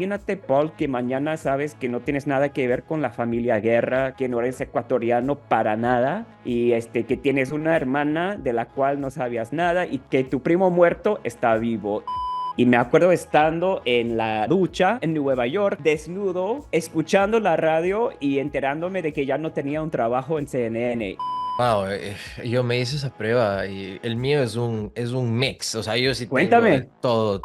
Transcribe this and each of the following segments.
Imagínate, Paul, que mañana sabes que no tienes nada que ver con la familia Guerra, que no eres ecuatoriano para nada y que tienes una hermana de la cual no sabías nada y que tu primo muerto está vivo. Y me acuerdo estando en la ducha en Nueva York, desnudo, escuchando la radio y enterándome de que ya no tenía un trabajo en CNN. Wow, yo me hice esa prueba y el mío es un mix, o sea, yo sí tengo de Cuéntame. todo.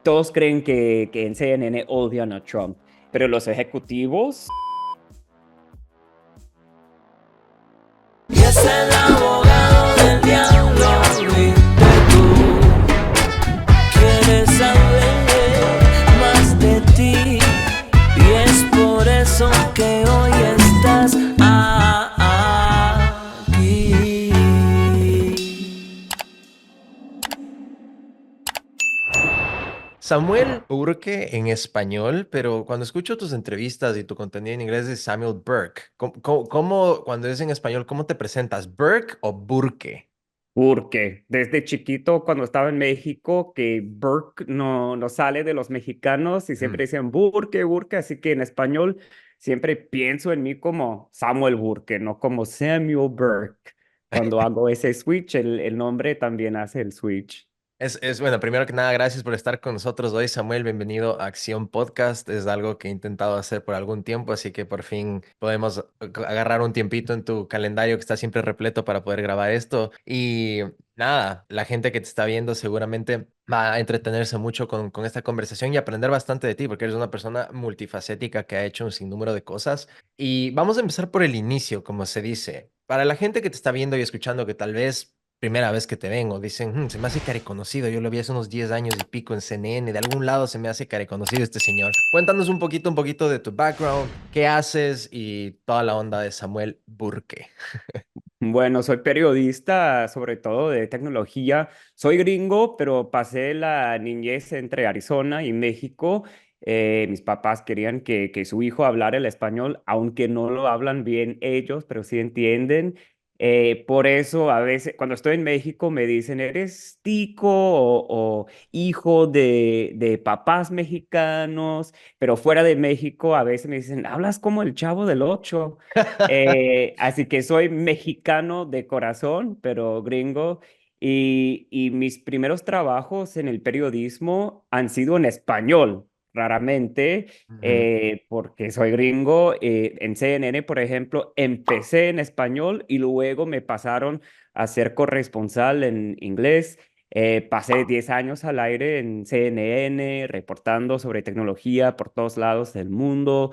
Todos creen que en CNN odian a Trump, pero los ejecutivos. Y es el abogado del diablo, ¿viste tú? Quieres saber más de ti y es por eso que hoy estás aquí. Samuel Burke en español, pero cuando escucho tus entrevistas y tu contenido en inglés es Samuel Burke. Cuando es en español, cómo te presentas? ¿Burke o Burke? Porque desde chiquito, cuando estaba en México, que Burke no sale de los mexicanos y Mm. siempre dicen Burke, Burke, así que en español siempre pienso en mí como Samuel Burke, no como Samuel Burke. Cuando hago ese switch, el nombre también hace el switch. Bueno, primero que nada, gracias por estar con nosotros hoy, Samuel. Bienvenido a Acción Podcast. Es algo que he intentado hacer por algún tiempo, así que por fin podemos agarrar un tiempito en tu calendario que está siempre repleto para poder grabar esto. Y nada, la gente que te está viendo seguramente va a entretenerse mucho con esta conversación y aprender bastante de ti, porque eres una persona multifacética que ha hecho un sinnúmero de cosas. Y vamos a empezar por el inicio, como se dice. Para la gente que te está viendo y escuchando que tal vez primera vez que te ven o dicen, Se me hace careconocido, yo lo vi hace unos 10 años y pico en CNN, de algún lado se me hace careconocido este señor. Cuéntanos un poquito de tu background, qué haces y toda la onda de Samuel Burke. Bueno, soy periodista, sobre todo de tecnología. Soy gringo, pero pasé la niñez entre Arizona y México. Mis papás querían que su hijo hablara el español, aunque no lo hablan bien ellos, pero sí entienden. Por eso a veces cuando estoy en México me dicen, ¿eres tico o hijo de papás mexicanos? Pero fuera de México a veces me dicen, hablas como el Chavo del Ocho. Así que soy mexicano de corazón, pero gringo. Y mis primeros trabajos en el periodismo han sido en español, raramente, Ujú. porque soy gringo. En CNN, por ejemplo, empecé en español y luego me pasaron a ser corresponsal en inglés. Pasé 10 años al aire en CNN, reportando sobre tecnología por todos lados del mundo.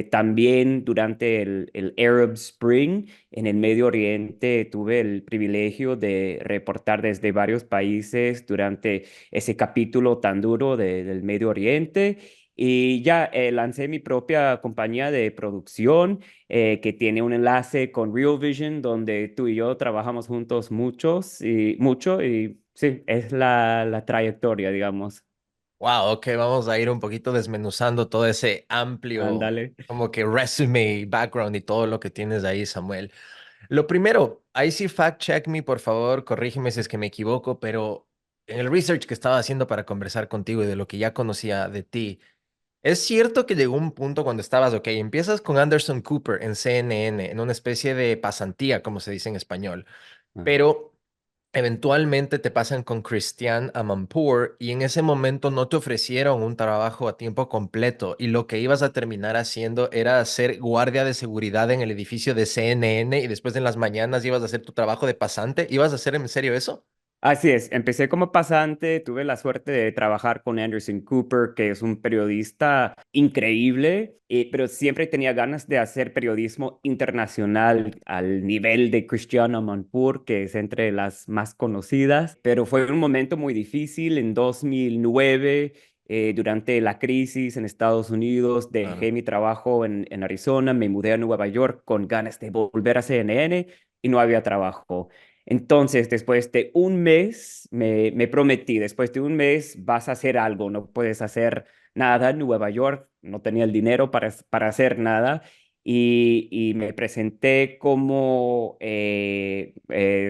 También durante el Arab Spring en el Medio Oriente tuve el privilegio de reportar desde varios países durante ese capítulo tan duro del Medio Oriente. Y ya lancé mi propia compañía de producción que tiene un enlace con Real Vision, donde tú y yo trabajamos juntos mucho y sí, es la trayectoria, digamos. Wow, ok, vamos a ir un poquito desmenuzando todo ese amplio, Ándale. como que resume, background y todo lo que tienes ahí, Samuel. Lo primero, ahí sí fact check me, por favor, corrígeme si es que me equivoco, pero en el research que estaba haciendo para conversar contigo y de lo que ya conocía de ti, es cierto que llegó un punto cuando estabas, ok, empiezas con Anderson Cooper en CNN, en una especie de pasantía, como se dice en español, pero eventualmente te pasan con Christian Amanpour y en ese momento no te ofrecieron un trabajo a tiempo completo y lo que ibas a terminar haciendo era ser guardia de seguridad en el edificio de CNN y después en las mañanas ibas a hacer tu trabajo de pasante. ¿Ibas a hacer en serio eso? Así es, empecé como pasante, tuve la suerte de trabajar con Anderson Cooper, que es un periodista increíble, pero siempre tenía ganas de hacer periodismo internacional al nivel de Christiane Amanpour, que es entre las más conocidas, pero fue un momento muy difícil en 2009. Durante la crisis en Estados Unidos, Claro. dejé mi trabajo en Arizona, me mudé a Nueva York con ganas de volver a CNN y no había trabajo. Entonces, después de un mes, me prometí, después de un mes vas a hacer algo, no puedes hacer nada en Nueva York, no tenía el dinero para hacer nada y me presenté como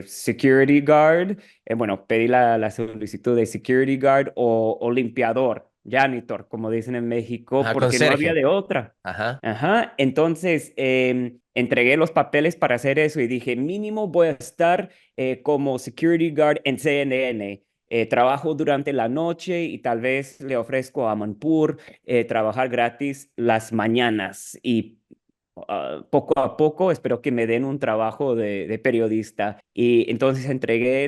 security guard. Bueno, pedí la solicitud de security guard o limpiador janitor, como dicen en México, Ajá, porque no había conserje. de otra. Ajá. Ajá, entonces entregué los papeles para hacer eso y dije, mínimo voy a estar como security guard en CNN. Trabajo durante la noche y tal vez le ofrezco a Manpur trabajar gratis las mañanas y poco a poco espero que me den un trabajo de periodista. Y entonces entregué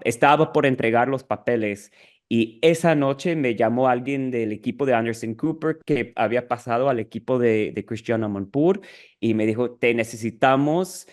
estaba por entregar los papeles y esa noche me llamó alguien del equipo de Anderson Cooper que había pasado al equipo de Christian Amanpour y me dijo, te necesitamos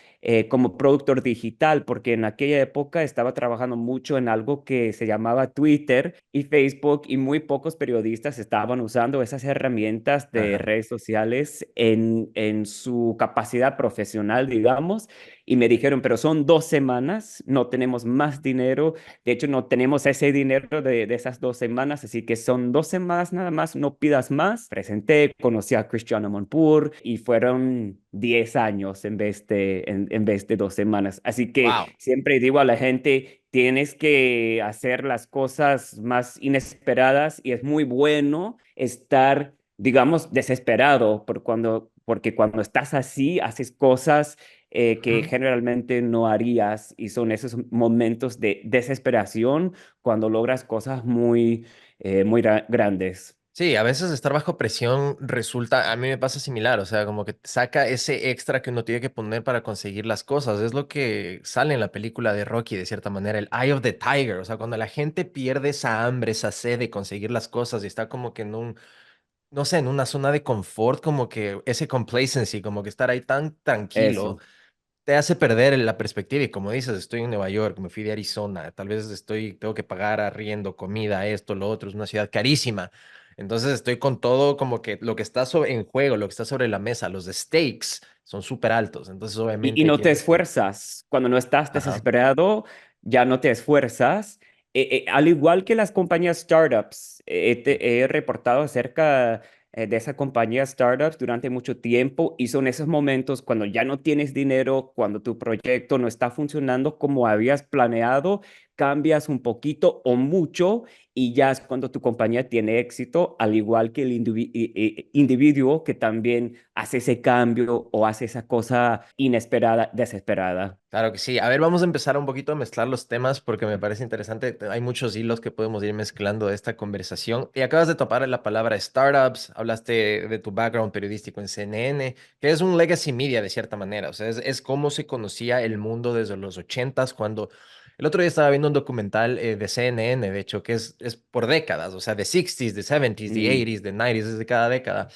como productor digital, porque en aquella época estaba trabajando mucho en algo que se llamaba Twitter y Facebook y muy pocos periodistas estaban usando esas herramientas de Ajá. redes sociales en su capacidad profesional, digamos, y me dijeron, pero son 2 semanas, no tenemos más dinero, de hecho no tenemos ese dinero de esas 2 semanas, así que son 2 semanas nada más, no pidas más. Presenté, conocí a Christian Amanpour y fueron 10 años en vez de 2 semanas. Así que Wow. siempre digo a la gente, tienes que hacer las cosas más inesperadas y es muy bueno estar, digamos, desesperado porque cuando estás así, haces cosas que generalmente no harías y son esos momentos de desesperación cuando logras cosas muy grandes. Sí, a veces estar bajo presión resulta, a mí me pasa similar, o sea, como que te saca ese extra que uno tiene que poner para conseguir las cosas. Es lo que sale en la película de Rocky, de cierta manera, el Eye of the Tiger, o sea, cuando la gente pierde esa hambre, esa sed de conseguir las cosas y está como que en un, no sé, en una zona de confort, como que ese complacency, como que estar ahí tan tranquilo Eso. te hace perder la perspectiva. Y como dices, estoy en Nueva York, me fui de Arizona, tal vez tengo que pagar arriendo, comida, esto, lo otro, es una ciudad carísima. Entonces estoy con todo como que lo que está en juego, lo que está sobre la mesa, los stakes son súper altos. Entonces Y obviamente no te tienes que... esfuerzas. Cuando no estás Ajá. desesperado, ya no te esfuerzas. Al igual que las compañías startups, he reportado acerca de esa compañía startups durante mucho tiempo y son esos momentos cuando ya no tienes dinero, cuando tu proyecto no está funcionando como habías planeado, cambias un poquito o mucho y ya es cuando tu compañía tiene éxito, al igual que el individuo que también hace ese cambio o hace esa cosa inesperada, desesperada. Claro que sí. A ver, vamos a empezar un poquito a mezclar los temas porque me parece interesante. Hay muchos hilos que podemos ir mezclando de esta conversación. Y acabas de topar la palabra startups, hablaste de tu background periodístico en CNN, que es un legacy media de cierta manera. O sea, es cómo se conocía el mundo desde los ochentas, cuando el otro día estaba viendo un documental de CNN, de hecho, que es por décadas, o sea, de 60s, de 70s, de Mm. 80s, de 90s, desde cada década.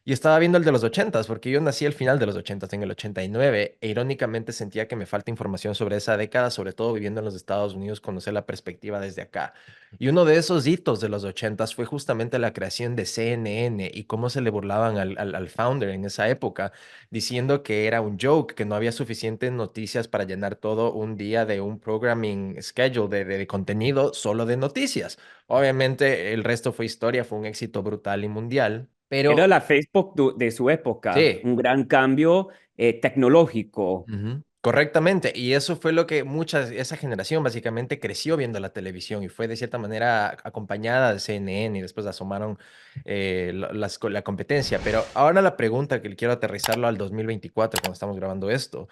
Y estaba viendo el de los ochentas, porque yo nací al final de los ochentas, en el 89, e irónicamente sentía que me falta información sobre esa década, sobre todo viviendo en los Estados Unidos, conocer la perspectiva desde acá. Y uno de esos hitos de los ochentas fue justamente la creación de CNN y cómo se le burlaban al founder en esa época, diciendo que era un joke, que no había suficientes noticias para llenar todo un día de un programming schedule de contenido solo de noticias. Obviamente el resto fue historia, fue un éxito brutal y mundial, Era pero la Facebook de su época, sí. un gran cambio tecnológico. Ujú. Correctamente, y eso fue lo que esa generación básicamente creció viendo la televisión y fue de cierta manera acompañada de CNN y después asomaron la competencia. Pero ahora la pregunta que le quiero aterrizarlo al 2024 cuando estamos grabando esto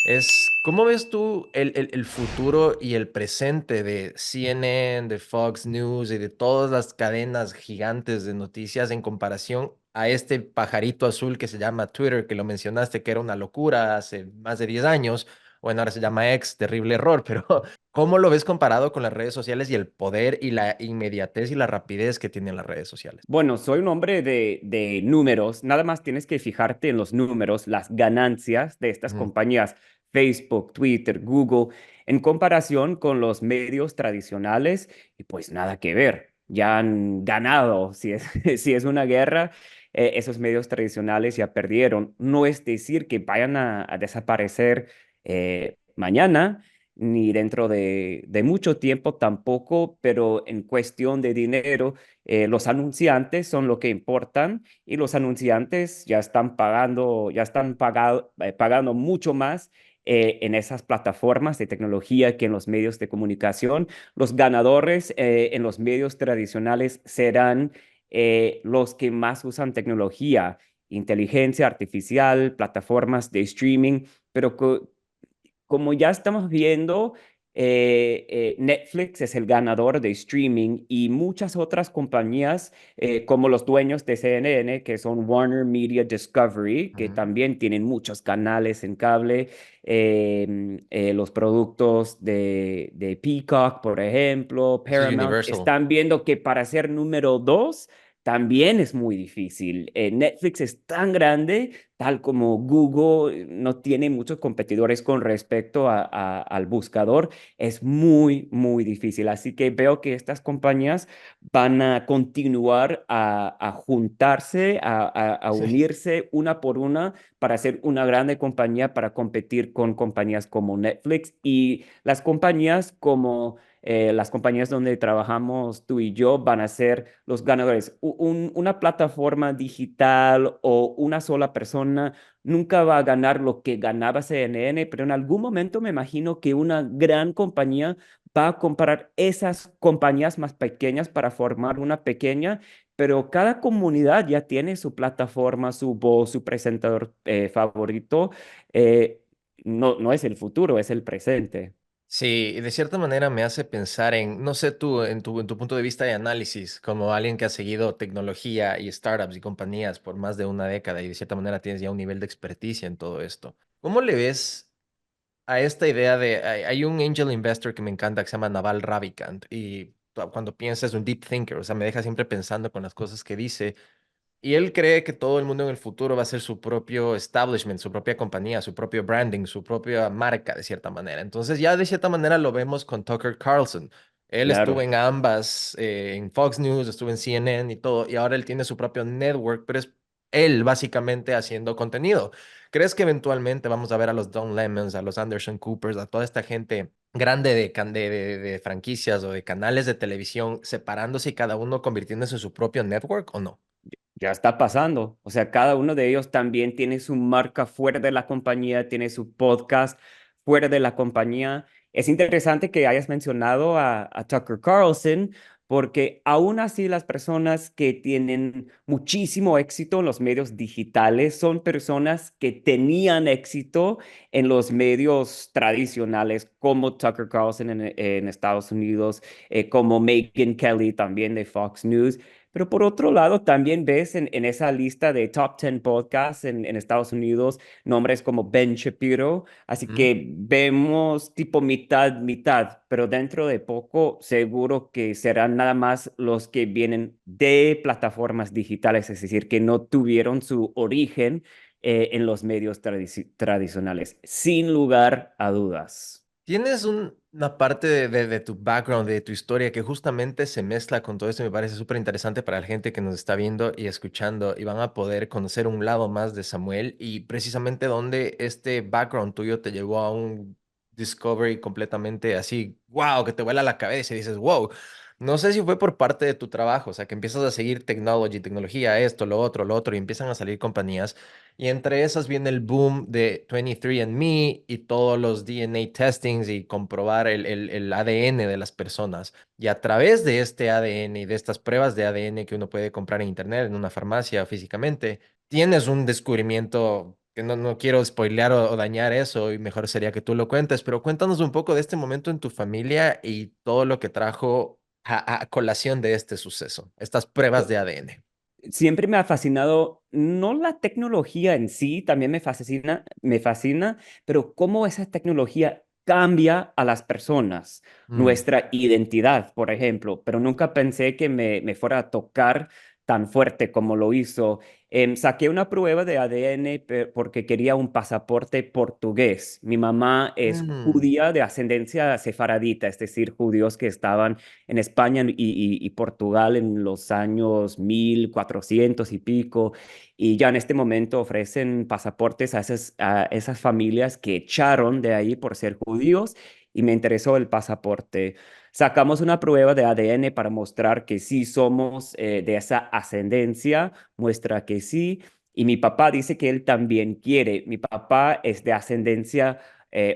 es, ¿cómo ves tú el futuro y el presente de CNN, de Fox News y de todas las cadenas gigantes de noticias en comparación a este pajarito azul que se llama Twitter, que lo mencionaste, que era una locura hace más de 10 años? Bueno, ahora se llama X, terrible error, pero ¿cómo lo ves comparado con las redes sociales y el poder y la inmediatez y la rapidez que tienen las redes sociales? Bueno, soy un hombre de números. Nada más tienes que fijarte en los números, las ganancias de estas Ujú. compañías, Facebook, Twitter, Google, en comparación con los medios tradicionales, y pues nada que ver. Ya han ganado. Si es, si es una guerra, esos medios tradicionales ya perdieron. No es decir que vayan a desaparecer mañana ni dentro de mucho tiempo tampoco, pero en cuestión de dinero los anunciantes son lo que importan y los anunciantes ya están pagando mucho más en esas plataformas de tecnología que en los medios de comunicación. Los ganadores en los medios tradicionales serán los que más usan tecnología, inteligencia artificial, plataformas de streaming, pero como ya estamos viendo, Netflix es el ganador de streaming y muchas otras compañías, como los dueños de CNN, que son Warner Media Discovery, que Ujú. también tienen muchos canales en cable, los productos de Peacock, por ejemplo, Eso es Paramount, Universal. están viendo que para ser número dos también es muy difícil. Netflix es tan grande, tal como Google no tiene muchos competidores con respecto al buscador, es muy, muy difícil. Así que veo que estas compañías van a continuar a juntarse, a Sí. unirse una por una para hacer una grande compañía para competir con compañías como Netflix y las compañías como las compañías donde trabajamos tú y yo van a ser los ganadores. Una plataforma digital o una sola persona nunca va a ganar lo que ganaba CNN, pero en algún momento me imagino que una gran compañía va a comprar esas compañías más pequeñas para formar una pequeña, pero cada comunidad ya tiene su plataforma, su voz, su presentador favorito. Eh, no es el futuro, es el presente. Sí, y de cierta manera me hace pensar en, no sé tú, en tu punto de vista de análisis, como alguien que ha seguido tecnología y startups y compañías por más de una década y de cierta manera tienes ya un nivel de experticia en todo esto. ¿Cómo le ves a esta idea de, hay un angel investor que me encanta que se llama Naval Ravikant y cuando piensa es un deep thinker, o sea, me deja siempre pensando con las cosas que dice. Y él cree que todo el mundo en el futuro va a ser su propio establishment, su propia compañía, su propio branding, su propia marca, de cierta manera. Entonces ya de cierta manera lo vemos con Tucker Carlson. Él estuvo Claro. en ambas, en Fox News, estuvo en CNN y todo, y ahora él tiene su propio network, pero es él básicamente haciendo contenido. ¿Crees que eventualmente vamos a ver a los Don Lemons, a los Anderson Coopers, a toda esta gente grande de franquicias o de canales de televisión separándose y cada uno convirtiéndose en su propio network o no? Ya está pasando. O sea, cada uno de ellos también tiene su marca fuera de la compañía, tiene su podcast fuera de la compañía. Es interesante que hayas mencionado a Tucker Carlson, porque aún así las personas que tienen muchísimo éxito en los medios digitales son personas que tenían éxito en los medios tradicionales, como Tucker Carlson en Estados Unidos, como Megyn Kelly también de Fox News. Pero por otro lado, también ves en esa lista de top 10 podcasts en Estados Unidos nombres como Ben Shapiro. Así ¿Mm? que vemos tipo mitad, mitad, pero dentro de poco seguro que serán nada más los que vienen de plataformas digitales, es decir, que no tuvieron su origen en los medios tradicionales, sin lugar a dudas. Tienes una parte de tu background, de tu historia, que justamente se mezcla con todo esto. Me parece súper interesante para la gente que nos está viendo y escuchando y van a poder conocer un lado más de Samuel y precisamente donde este background tuyo te llevó a un discovery completamente así, wow, que te vuela la cabeza y dices, wow. No sé si fue por parte de tu trabajo, o sea, que empiezas a seguir tecnología, esto, lo otro, y empiezan a salir compañías. Y entre esas viene el boom de 23andMe y todos los DNA testings y comprobar el ADN de las personas. Y a través de este ADN y de estas pruebas de ADN que uno puede comprar en internet, en una farmacia o físicamente, tienes un descubrimiento que no quiero spoilear o dañar eso y mejor sería que tú lo cuentes, pero cuéntanos un poco de este momento en tu familia y todo lo que trajo a colación de este suceso, estas pruebas de ADN. Siempre me ha fascinado, no la tecnología en sí, también me fascina, pero cómo esa tecnología cambia a las personas, Mm. nuestra identidad, por ejemplo, pero nunca pensé que me fuera a tocar tan fuerte como lo hizo. Saqué una prueba de ADN porque quería un pasaporte portugués. Mi mamá es Mm. judía de ascendencia sefaradita, es decir, judíos que estaban en España y Portugal en los años 1400 y pico, y ya en este momento ofrecen pasaportes a esas familias que echaron de ahí por ser judíos, y me interesó el pasaporte. Sacamos una prueba de ADN para mostrar que sí somos de esa ascendencia, muestra que sí. Y mi papá dice que él también quiere. Mi papá es de ascendencia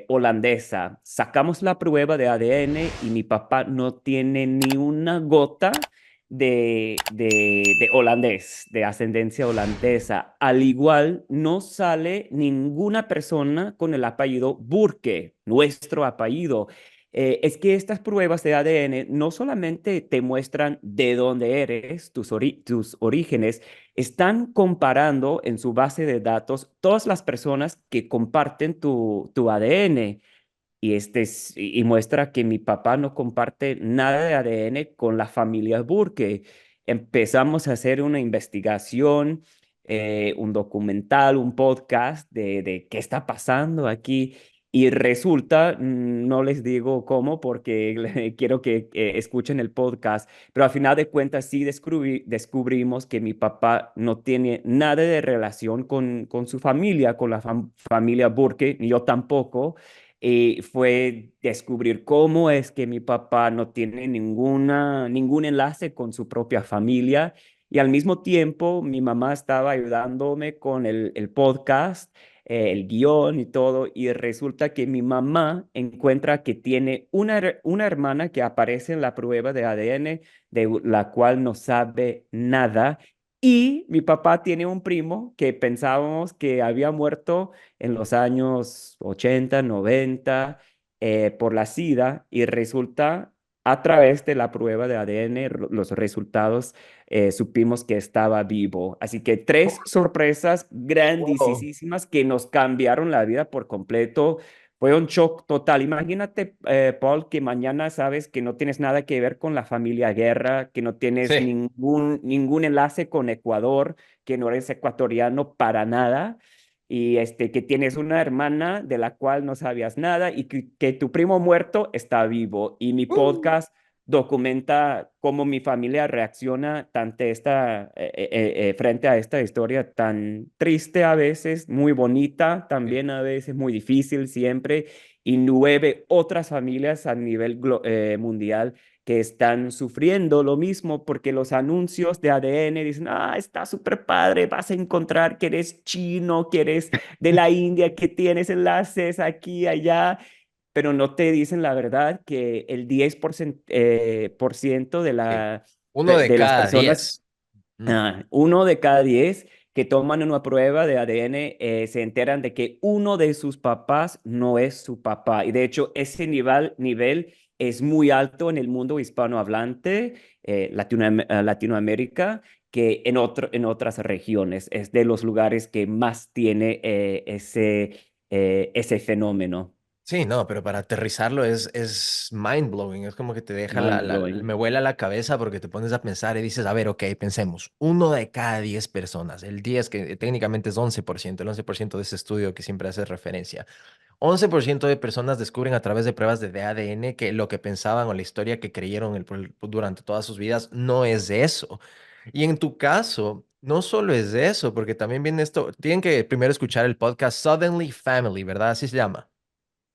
holandesa. Sacamos la prueba de ADN y mi papá no tiene ni una gota de holandés, de ascendencia holandesa. Al igual, no sale ninguna persona con el apellido Burke, nuestro apellido. Es que estas pruebas de ADN no solamente te muestran de dónde eres, tus orígenes, están comparando en su base de datos todas las personas que comparten tu ADN. Y muestra que mi papá no comparte nada de ADN con la familia Burke. Empezamos a hacer una investigación, un documental, un podcast de qué está pasando aquí. Y resulta, no les digo cómo porque quiero que escuchen el podcast, pero al final de cuentas sí descubrimos que mi papá no tiene nada de relación con su familia, con la familia Burke, ni yo tampoco. Fue descubrir cómo es que mi papá no tiene ningún enlace con su propia familia y al mismo tiempo mi mamá estaba ayudándome con el podcast, el guión y todo, y resulta que mi mamá encuentra que tiene una hermana que aparece en la prueba de ADN de la cual no sabe nada. Y mi papá tiene un primo que pensábamos que había muerto en los años 80, 90 por la SIDA y resulta a través de la prueba de ADN, los resultados, supimos que estaba vivo. Así que tres sorpresas Wow. grandísimas que nos cambiaron la vida por completo. Fue un shock total. Imagínate, Paul, que mañana sabes que no tienes nada que ver con la familia Guerra, que no tienes Sí. ningún enlace con Ecuador, que no eres ecuatoriano para nada y que tienes una hermana de la cual no sabías nada y que tu primo muerto está vivo. Y mi Uh. podcast documenta cómo mi familia reacciona frente a esta historia tan triste a veces, muy bonita, Sí. también a veces muy difícil siempre, y 9 otras familias a nivel mundial que están sufriendo lo mismo porque los anuncios de ADN dicen, está súper padre, vas a encontrar que eres chino, que eres de la India, que tienes enlaces aquí, allá, pero no te dicen la verdad que el 10% por ciento Sí. Uno de de las cada personas, 10. Mm. uno de cada 10 que toman una prueba de ADN se enteran de que uno de sus papás no es su papá. Y de hecho, ese nivel es muy alto en el mundo hispanohablante, Latinoamérica, que en otras regiones. Es de los lugares que más tiene ese fenómeno. Sí, no, pero para aterrizarlo es mind blowing, es como que te deja Mind blowing. me vuela la cabeza porque te pones a pensar y dices, a ver, ok, pensemos, uno de cada 10 personas, el 10 que técnicamente es 11%, el 11% de ese estudio que siempre hace referencia, 11% de personas descubren a través de pruebas de ADN que lo que pensaban o la historia que creyeron durante todas sus vidas no es de eso. Y en tu caso, no solo es de eso, porque también viene esto, tienen que primero escuchar el podcast Suddenly Family, ¿verdad? Así se llama.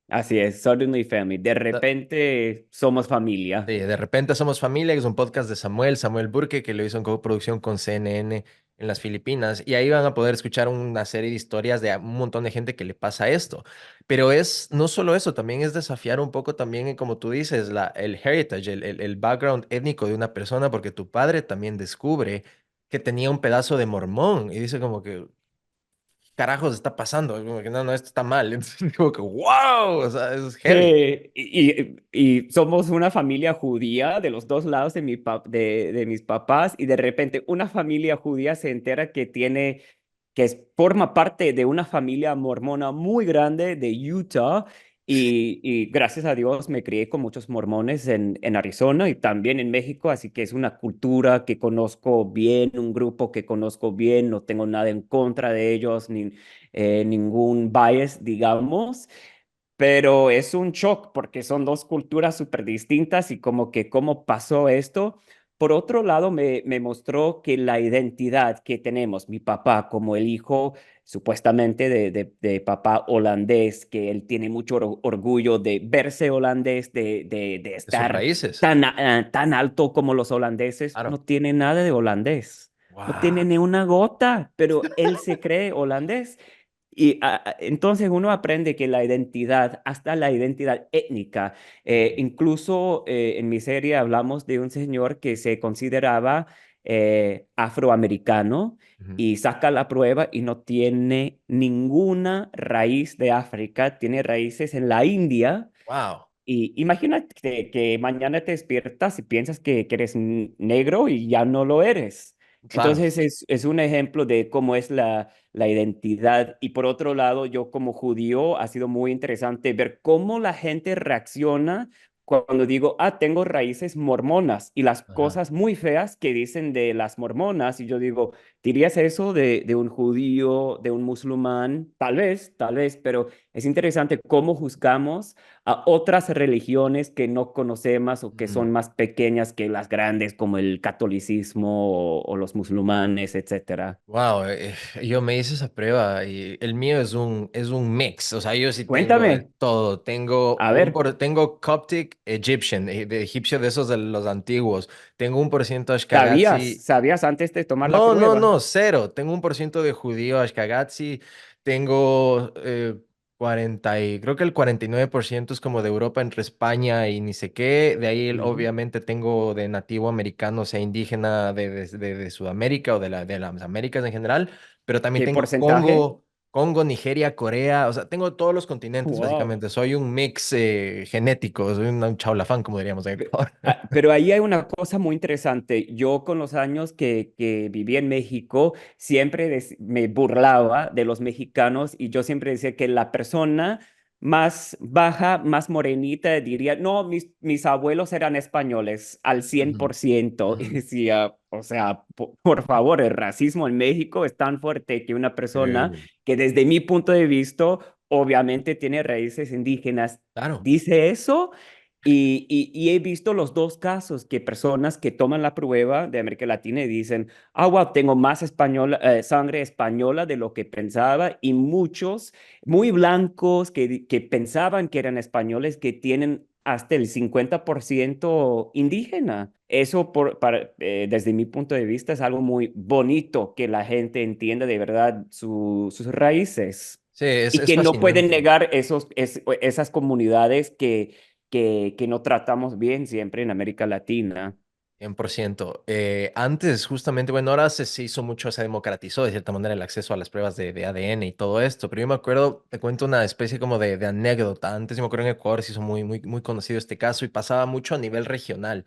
Así es, Suddenly Family. De repente somos familia. Sí, de repente somos familia, que es un podcast de Samuel Burke, que lo hizo en coproducción con CNN en las Filipinas, y ahí van a poder escuchar una serie de historias de un montón de gente que le pasa esto. Pero es no solo eso, también es desafiar un poco también, como tú dices, el heritage, el background étnico de una persona, porque tu padre también descubre que tenía un pedazo de mormón y dice como que, carajos está pasando? Como que no, no, esto está mal. Entonces, como que, wow, o sea, es heavy. Y somos una familia judía de los dos lados de mis papás y de repente una familia judía se entera forma parte de una familia mormona muy grande de Utah y gracias a Dios me crié con muchos mormones en Arizona y también en México, así que es una cultura que conozco bien, un grupo que conozco bien, no tengo nada en contra de ellos, ni ningún bias, digamos. Pero es un shock porque son dos culturas súper distintas y como que cómo pasó esto. Por otro lado, me mostró que la identidad que tenemos, mi papá como el hijo supuestamente de papá holandés, que él tiene mucho orgullo de verse holandés, de De sus estar raíces. tan alto como los holandeses, Claro. no tiene nada de holandés, no Wow. tiene ni una gota, pero él se cree holandés. Entonces uno aprende que la identidad, hasta la identidad étnica, incluso en mi serie hablamos de un señor que se consideraba afroamericano Ujú. y saca la prueba y no tiene ninguna raíz de África, tiene raíces en la India. Wow, Y imagínate que mañana te despiertas y piensas que eres negro y ya no lo eres. claro. Entonces es un ejemplo de cómo es la identidad. Y por otro lado, yo como judío ha sido muy interesante ver cómo la gente reacciona cuando digo, tengo raíces mormonas y las Ajá. cosas muy feas que dicen de las mormonas. Y yo digo, ¿dirías eso de un judío, de un musulmán? Tal vez, pero es interesante cómo juzgamos a otras religiones que no conocemos o que son más pequeñas que las grandes, como el catolicismo o los musulmanes, etcétera. Wow, yo me hice esa prueba y el mío es un mix, o sea, yo sí tengo de Cuéntame, todo, tengo a ver, tengo Coptic Egyptian, de egipcio de esos de los antiguos, tengo 1% ¿sabías? Ashkenazi. ¿Sabías antes de tomar la No, no, prueba? no, cero. Tengo 1% de judío Ashkenazi. Tengo 40 y creo que el 49% es como de Europa entre España y ni sé qué. De ahí Ujú. obviamente tengo de nativo americano, o sea, indígena de Sudamérica o de las Américas en general. Pero también ¿Qué tengo porcentaje? Congo, Nigeria, Corea. O sea, tengo todos los continentes Wow. básicamente. Soy un mix genético, soy un chaulafán, como diríamos en Ecuador. Pero ahí hay una cosa muy interesante. Yo con los años que viví en México, siempre me burlaba de los mexicanos y yo siempre decía que la persona más baja, más morenita, diría, no, mis abuelos eran españoles al cien Ujú, por ciento. Y ujú. decía, o sea, por favor, el racismo en México es tan fuerte que una persona Sí, que desde mi punto de vista, obviamente tiene raíces indígenas, claro. dice eso. Y he visto los dos casos, que personas que toman la prueba de América Latina y dicen, wow, tengo más sangre española de lo que pensaba, y muchos muy blancos que pensaban que eran españoles que tienen hasta el 50% indígena. Eso desde mi punto de vista es algo muy bonito, que la gente entienda de verdad sus raíces Sí, y es que no pueden fascinante. negar esas comunidades que no tratamos bien siempre en América Latina. 100%. Antes, justamente, bueno, ahora se hizo mucho, se democratizó de cierta manera el acceso a las pruebas de ADN y todo esto, pero yo me acuerdo, te cuento una especie como de anécdota. Antes, yo me acuerdo en Ecuador se hizo muy conocido este caso y pasaba mucho a nivel regional.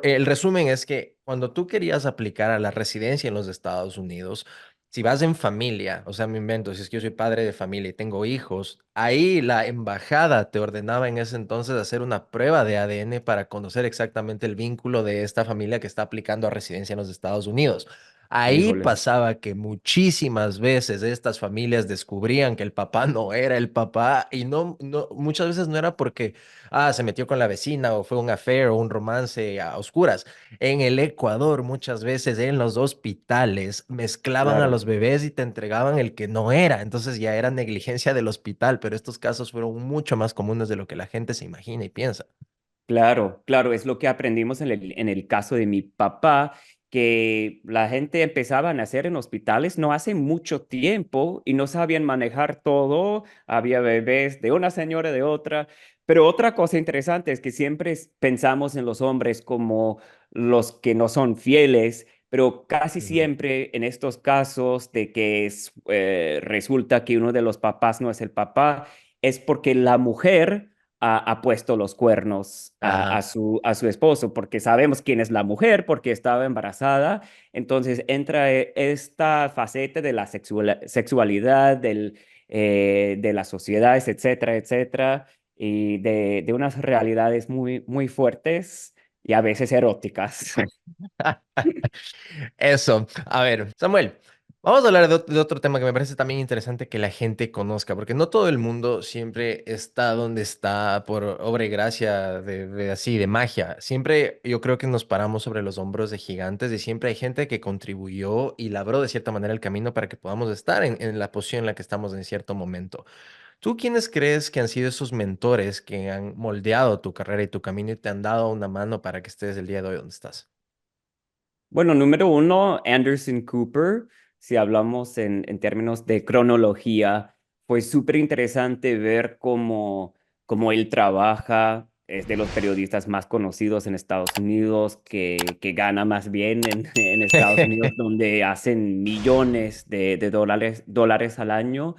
El resumen es que cuando tú querías aplicar a la residencia en los Estados Unidos, si vas en familia, o sea, me invento, si es que yo soy padre de familia y tengo hijos, ahí la embajada te ordenaba en ese entonces hacer una prueba de ADN para conocer exactamente el vínculo de esta familia que está aplicando a residencia en los Estados Unidos. Ahí Híjole, pasaba que muchísimas veces estas familias descubrían que el papá no era el papá y muchas veces no era porque se metió con la vecina o fue un affair o un romance a oscuras. En el Ecuador, muchas veces en los hospitales mezclaban a claro. los bebés y te entregaban el que no era. Entonces ya era negligencia del hospital, pero estos casos fueron mucho más comunes de lo que la gente se imagina y piensa. Claro, claro, es lo que aprendimos en el caso de mi papá, que la gente empezaba a nacer en hospitales no hace mucho tiempo y no sabían manejar todo, había bebés de una señora, de otra, pero otra cosa interesante es que siempre pensamos en los hombres como los que no son fieles, pero casi Ujú. siempre en estos casos de que resulta que uno de los papás no es el papá, es porque la mujer ha puesto los cuernos Ajá. a su esposo, porque sabemos quién es la mujer, porque estaba embarazada. Entonces entra esta faceta de la sexualidad, de las sociedades, etcétera, etcétera, y de unas realidades muy fuertes y a veces eróticas. Eso. A ver, Samuel, vamos a hablar de otro tema que me parece también interesante que la gente conozca, porque no todo el mundo siempre está donde está por obra y gracia de así, de magia. Siempre yo creo que nos paramos sobre los hombros de gigantes y siempre hay gente que contribuyó y labró de cierta manera el camino para que podamos estar en la posición en la que estamos en cierto momento. ¿Tú quiénes crees que han sido esos mentores que han moldeado tu carrera y tu camino y te han dado una mano para que estés el día de hoy donde estás? Bueno, número uno, Anderson Cooper. si hablamos en términos de cronología, fue súper interesante ver cómo él trabaja. Es de los periodistas más conocidos en Estados Unidos, que gana más bien en Estados Unidos, donde hacen millones de dólares al año.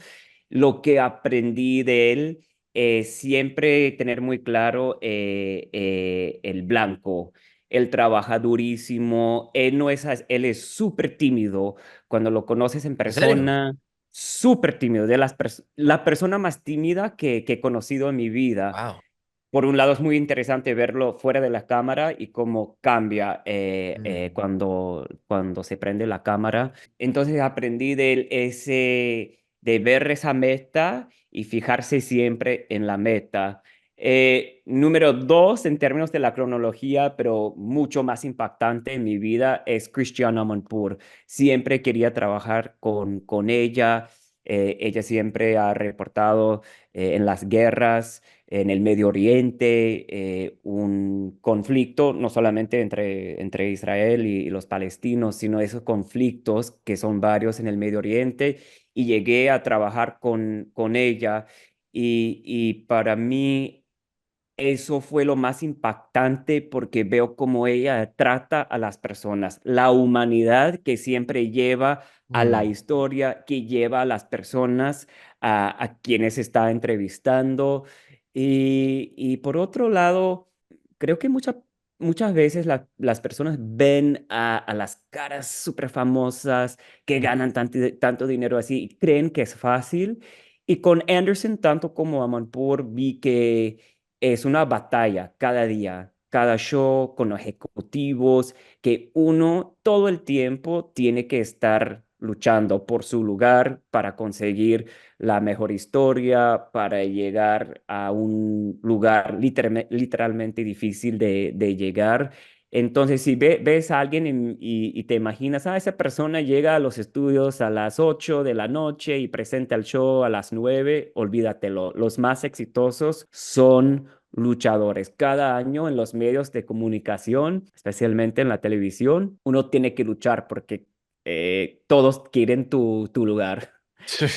Lo que aprendí de él es siempre tener muy claro el blanco. Él trabaja durísimo, él no es, él es súper tímido. Cuando lo conoces en ¿En serio? persona, súper tímido, la persona más tímida que he conocido en mi vida. Wow. Por un lado es muy interesante verlo fuera de la cámara y cómo cambia Mm, cuando se prende la cámara. Entonces aprendí de ver esa meta y fijarse siempre en la meta. Número dos, en términos de la cronología, pero mucho más impactante en mi vida, es Christiane Amanpour. Siempre quería trabajar con ella. Ella siempre ha reportado en las guerras en el Medio Oriente, un conflicto no solamente entre Israel y los palestinos, sino esos conflictos que son varios en el Medio Oriente, y llegué a trabajar con ella, y para mí eso fue lo más impactante porque veo cómo ella trata a las personas, la humanidad que siempre lleva a la mm, historia, que lleva a las personas a quienes está entrevistando. Y por otro lado, creo que muchas veces las personas ven a las caras súper famosas que mm, ganan tanto dinero así y creen que es fácil. Y con Anderson, tanto como Amanpour, vi que es una batalla cada día, cada show con los ejecutivos, que uno todo el tiempo tiene que estar luchando por su lugar para conseguir la mejor historia, para llegar a un lugar literalmente difícil de llegar. Entonces, si ves a alguien y te imaginas, esa persona llega a los estudios a las 8 de la noche y presenta el show a las 9, olvídatelo. Los más exitosos son luchadores. Cada año en los medios de comunicación, especialmente en la televisión, uno tiene que luchar porque todos quieren tu lugar.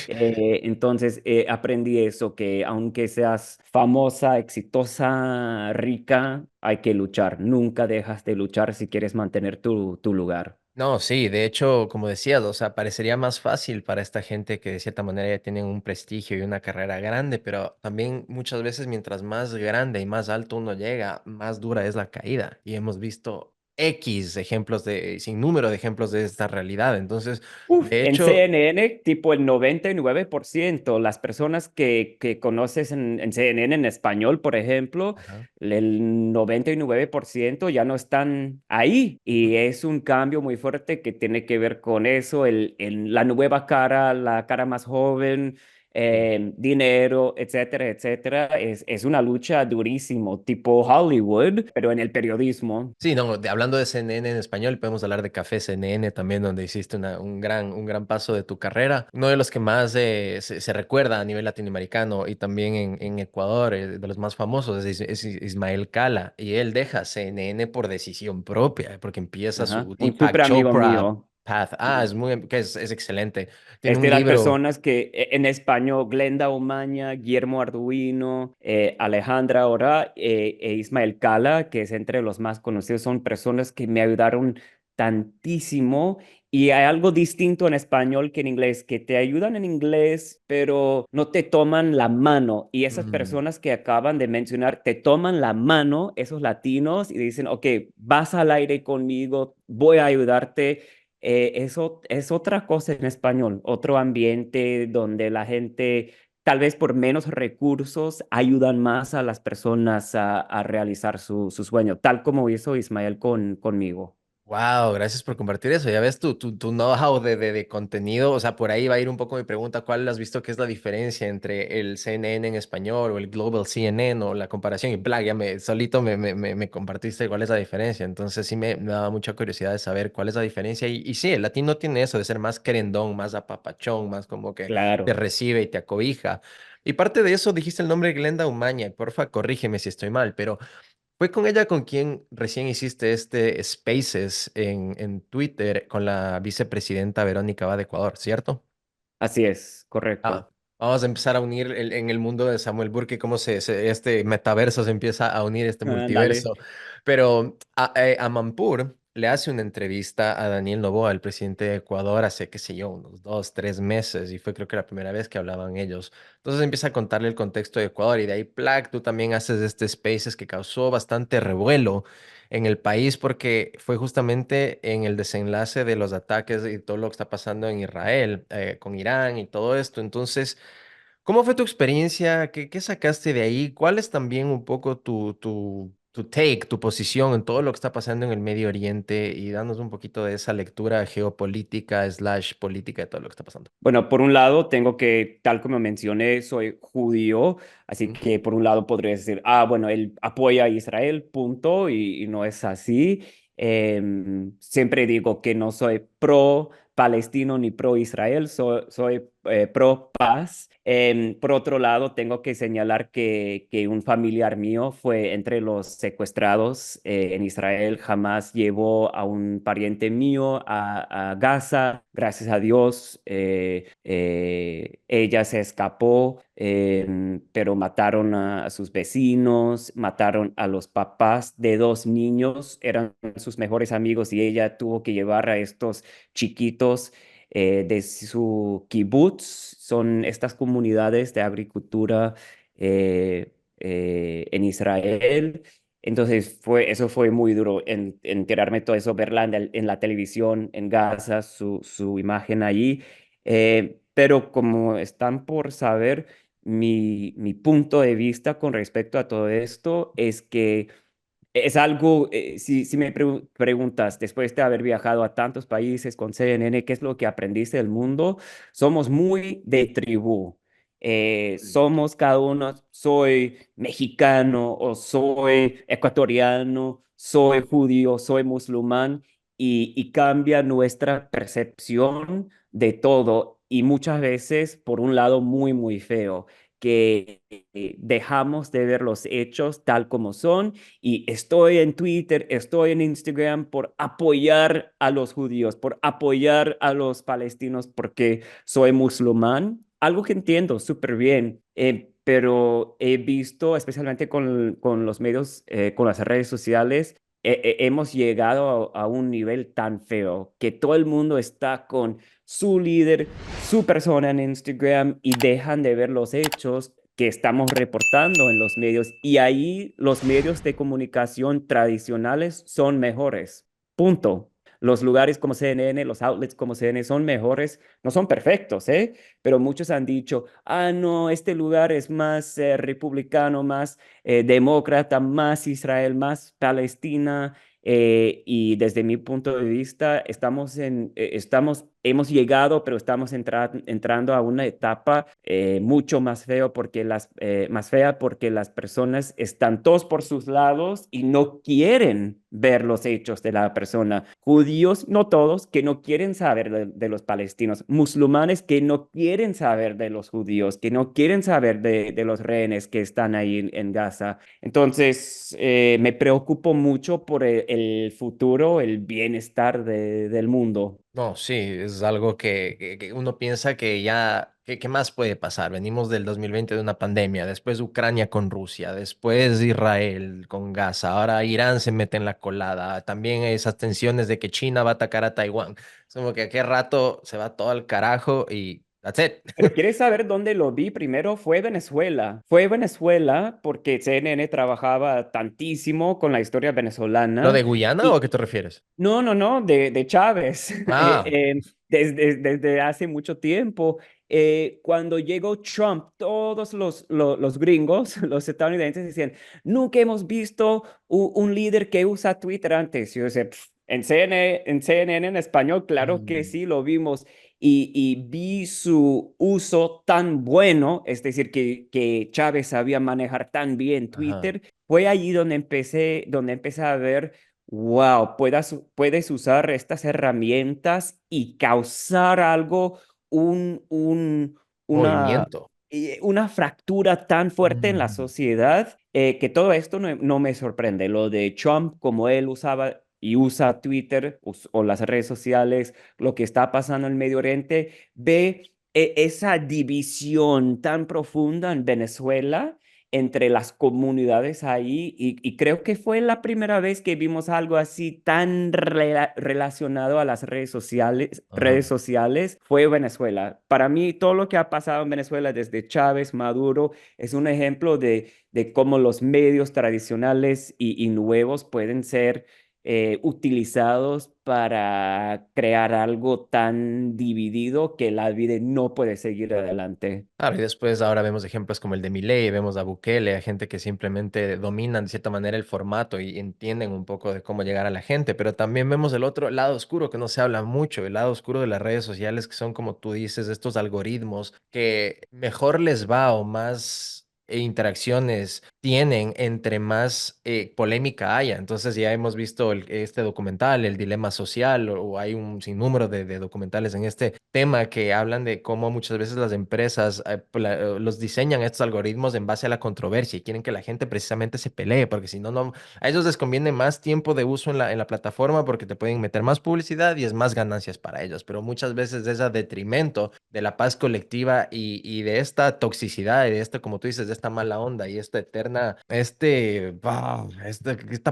Entonces aprendí eso, que aunque seas famosa, exitosa, rica, hay que luchar. Nunca dejas de luchar si quieres mantener tu lugar. No, sí, de hecho, como decías, o sea, parecería más fácil para esta gente que de cierta manera ya tienen un prestigio y una carrera grande, pero también muchas veces mientras más grande y más alto uno llega, más dura es la caída. Y hemos visto X ejemplos sin número de ejemplos de esta realidad. Entonces, Uf, de en hecho, CNN, tipo el 99%, las personas que conoces en CNN en español, por ejemplo, ajá, el 99% ya no están ahí. Y es un cambio muy fuerte que tiene que ver con eso, la nueva cara, la cara más joven, sí. dinero, etcétera, etcétera. Es una lucha durísimo, tipo Hollywood, pero en el periodismo. Sí, no, hablando de CNN en español, podemos hablar de Café CNN también, donde hiciste un gran paso de tu carrera. Uno de los que más se recuerda a nivel latinoamericano y también en Ecuador, de los más famosos, es Ismael Cala. Y él deja CNN por decisión propia, porque empieza Ajá. su Un Deepak súper amigo Chopra mío. path. Ah, es excelente. Tiene Es un de las libro. personas que en español, Glenda Omaña, Guillermo Arduino, Alejandra Ora, Ismael Cala, que es entre los más conocidos, son personas que me ayudaron tantísimo. Y hay algo distinto en español que en inglés, que te ayudan en inglés, pero no te toman la mano. Y esas Mm, personas que acaban de mencionar, te toman la mano, esos latinos, y dicen, ok, vas al aire conmigo, voy a ayudarte. Eso es otra cosa en español, otro ambiente donde la gente, tal vez por menos recursos, ayudan más a las personas a realizar su sueño, tal como hizo Ismael conmigo. Wow, gracias por compartir eso. Ya ves tu know-how de contenido. O sea, por ahí va a ir un poco mi pregunta. ¿Cuál has visto que es la diferencia entre el CNN en español o el Global CNN o la comparación? Y bla, solito me compartiste cuál es la diferencia. Entonces sí me daba mucha curiosidad de saber cuál es la diferencia. Y sí, el latino tiene eso de ser más querendón, más apapachón, más como que te Claro. recibe y te acobija. Y parte de eso dijiste el nombre Glenda Umaña. Y porfa, corrígeme si estoy mal, pero Fue con ella con quien recién hiciste este Spaces en Twitter con la vicepresidenta Verónica Va de Ecuador, ¿cierto? Así es, correcto. Ah, vamos a empezar a unir en el mundo de Samuel Burke, cómo este metaverso se empieza a unir, este Dale. multiverso. Pero a Mampur le hace una entrevista a Daniel Noboa, el presidente de Ecuador, hace, qué sé yo, unos 2, 3 meses, y fue creo que la primera vez que hablaban ellos. Entonces empieza a contarle el contexto de Ecuador, y de ahí, Plac, tú también haces este Spaces que causó bastante revuelo en el país porque fue justamente en el desenlace de los ataques y todo lo que está pasando en Israel, con Irán y todo esto. Entonces, ¿cómo fue tu experiencia? ¿Qué sacaste de ahí? ¿Cuál es también un poco tu take, tu posición en todo lo que está pasando en el Medio Oriente? Y danos un poquito de esa lectura geopolítica, slash política de todo lo que está pasando. Bueno, por un lado, tengo que, tal como mencioné, soy judío, así Ujú. que por un lado podría decir, bueno, él apoya a Israel, punto, y no es así. Siempre digo que no soy pro palestino ni pro Israel, soy pro paz. Por otro lado, tengo que señalar que un familiar mío fue entre los secuestrados en Israel. Jamás llevó a un pariente mío a Gaza. Gracias a Dios, ella se escapó, pero mataron a sus vecinos, mataron a los papás de 2 niños, eran sus mejores amigos y ella tuvo que llevar a estos chiquitos de su kibutz, son estas comunidades de agricultura en Israel. Entonces eso fue muy duro enterarme todo eso, verla en la televisión en Gaza, su imagen allí. Pero como están por saber, mi punto de vista con respecto a todo esto es que es algo, si me preguntas, después de haber viajado a tantos países con CNN, ¿qué es lo que aprendiste del mundo? Somos muy de tribu. Somos cada uno, soy mexicano o soy ecuatoriano, soy judío, soy musulmán, y cambia nuestra percepción de todo. Y muchas veces, por un lado, muy, muy feo, que dejamos de ver los hechos tal como son y estoy en Twitter, estoy en Instagram por apoyar a los judíos, por apoyar a los palestinos porque soy musulmán. Algo que entiendo súper bien, pero he visto, especialmente con los medios, con las redes sociales, hemos llegado a un nivel tan feo que todo el mundo está con su líder, su persona en Instagram y dejan de ver los hechos que estamos reportando en los medios y ahí los medios de comunicación tradicionales son mejores. Punto. Los lugares como CNN, los outlets como CNN son mejores, no son perfectos, ¿eh? Pero muchos han dicho, no, este lugar es más republicano, más demócrata, más Israel, más Palestina. Y desde mi punto de vista, hemos llegado, pero estamos entrando a una etapa mucho más fea porque las personas están todos por sus lados y no quieren ver los hechos de la persona. Judíos, no todos, que no quieren saber de los palestinos. Musulmanes que no quieren saber de los judíos, que no quieren saber de los rehenes que están ahí en Gaza. Entonces, me preocupo mucho por el futuro, el bienestar del mundo. No, sí, es algo que uno piensa que ya, ¿qué más puede pasar? Venimos del 2020 de una pandemia, después Ucrania con Rusia, después Israel con Gaza, ahora Irán se mete en la colada, también esas tensiones de que China va a atacar a Taiwán. Es como que a qué rato se va todo al carajo y that's it. Pero ¿quieres saber dónde lo vi? Primero fue Venezuela. Fue Venezuela porque CNN trabajaba tantísimo con la historia ¿Lo de venezolana. Guyana o a Y qué te refieres? no, de Chávez. Ah, Desde hace mucho tiempo. Cuando llegó Trump, todos los gringos, los estadounidenses decían, nunca hemos visto un líder que usa Twitter antes. Yo decía, "Pf, en CNN en español, claro que mm, sí, lo vimos y vi su uso tan bueno, es decir, que Chávez sabía manejar tan bien ajá, Twitter, fue allí donde empecé a ver, wow, puedes usar estas herramientas y causar algo, un, un, una, movimiento. una fractura tan fuerte en la Mm, sociedad que todo esto no me sorprende. Lo de Trump, como él usaba y usa Twitter o las redes sociales, lo que está pasando en Medio Oriente, ve esa división tan profunda en Venezuela entre las comunidades ahí y creo que fue la primera vez que vimos algo así tan relacionado a las Ajá. redes sociales fue Venezuela. Para mí todo lo que ha pasado en Venezuela desde Chávez, Maduro, es un ejemplo de cómo los medios tradicionales y nuevos pueden ser utilizados para crear algo tan dividido que la vida no puede seguir adelante. Claro, y después ahora vemos ejemplos como el de Milei, vemos a Bukele, a gente que simplemente dominan de cierta manera el formato y entienden un poco de cómo llegar a la gente, pero también vemos el otro lado oscuro que no se habla mucho, el lado oscuro de las redes sociales que son, como tú dices, estos algoritmos que mejor les va o más interacciones tienen entre más polémica haya. Entonces ya hemos visto este documental, El Dilema Social, o hay un sinnúmero de documentales en este tema que hablan de cómo muchas veces las empresas los diseñan estos algoritmos en base a la controversia y quieren que la gente precisamente se pelee, porque si no, a ellos les conviene más tiempo de uso en la plataforma porque te pueden meter más publicidad y es más ganancias para ellos, pero muchas veces es a detrimento de la paz colectiva y de esta toxicidad y de esta, como tú dices, de esta mala onda y esta eterna, esta